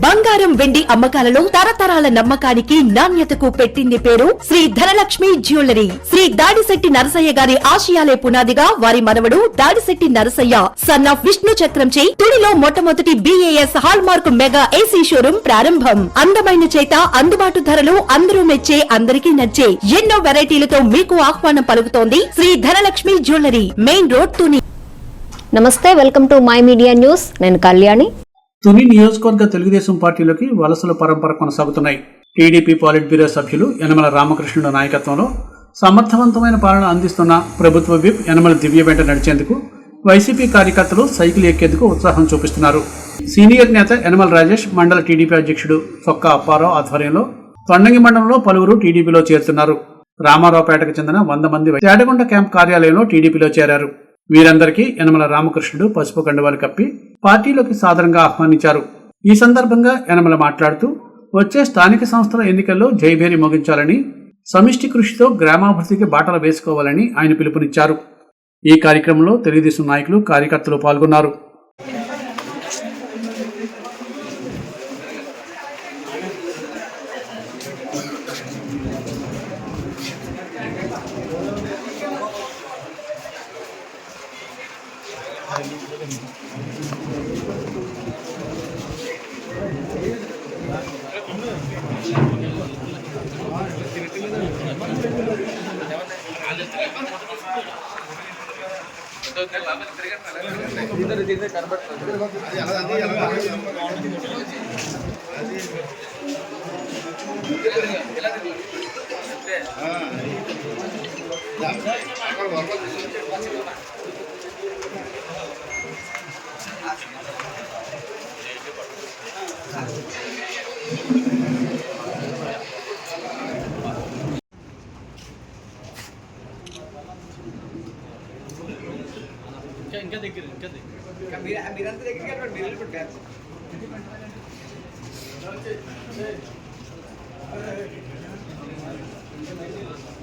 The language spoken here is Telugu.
బంగారం వెండి అమ్మకాలలో తరతరాల నమ్మకానికి నాణ్యతకు పెట్టింది పేరు శ్రీ ధనలక్ష్మి జ్యువెలరీ. శ్రీ దాడిశెట్టి నరసయ్య గారి ఆశయాలే పునాదిగా వారి మనవడు దాడిశెట్టి నరసయ్య సన్ ఆఫ్ విష్ణు చక్రంచే తుడిలో మొట్టమొదటి BAS hall mark mega AC showroom ప్రారంభం. అందమైన చేత అందుబాటు ధరలు అందరూ మెచ్చే అందరికీ నచ్చే ఎన్నో వెరైటీలతో మీకు ఆహ్వానం పలుకుతోంది Shri Dhanalakshmi jewellery, main road, Tuni. నమస్తే, welcome to my media news. నేను కళ్యాణి. తుని నియోజకవర్గ తెలుగుదేశం పార్టీలోకి వలసల పరంపర కొనసాగుతున్నాయి. టీడీపీ పాలిట్ బ్యూరో సభ్యులు యనమల రామకృష్ణుడు నాయకత్వంలో సమర్థవంతమైన పాలన అందిస్తున్న ప్రభుత్వ విప్ యనమల దివ్య వెంట నడిచేందుకు వైసీపీ కార్యకర్తలు సైకిల్ ఎక్కేందుకు ఉత్సాహం చూపిస్తున్నారు. సీనియర్ నేత యనమల రాజేష్, మండల టీడీపీ అధ్యక్షుడు సొక్క అప్పారావు ఆధ్వర్యంలో తొండంగి మండలంలో పలువురు టీడీపీలో చేరుతున్నారు. రామారావుపేటకు చెందిన 100 మంది తేటగుంట క్యాంప్ కార్యాలయంలో టీడీపీలో చేరారు. వీరందరికీ యనమల రామకృష్ణుడు పసుపు కండువాలు కప్పి పార్టీలోకి సాదరంగా ఆహ్వానించారు. ఈ సందర్భంగా యనమల మాట్లాడుతూ వచ్చే స్థానిక సంస్థల ఎన్నికల్లో జైభేరి మోగించాలని, సమిష్టి కృషితో గ్రామాభివృద్ధికి బాటలు వేసుకోవాలని ఆయన పిలుపునిచ్చారు. ఈ కార్యక్రమంలో తెలుగుదేశం నాయకులు, కార్యకర్తలు పాల్గొన్నారు. ఇంకా దగ్గర మీరంతా దగ్గరికి పెట్టారు.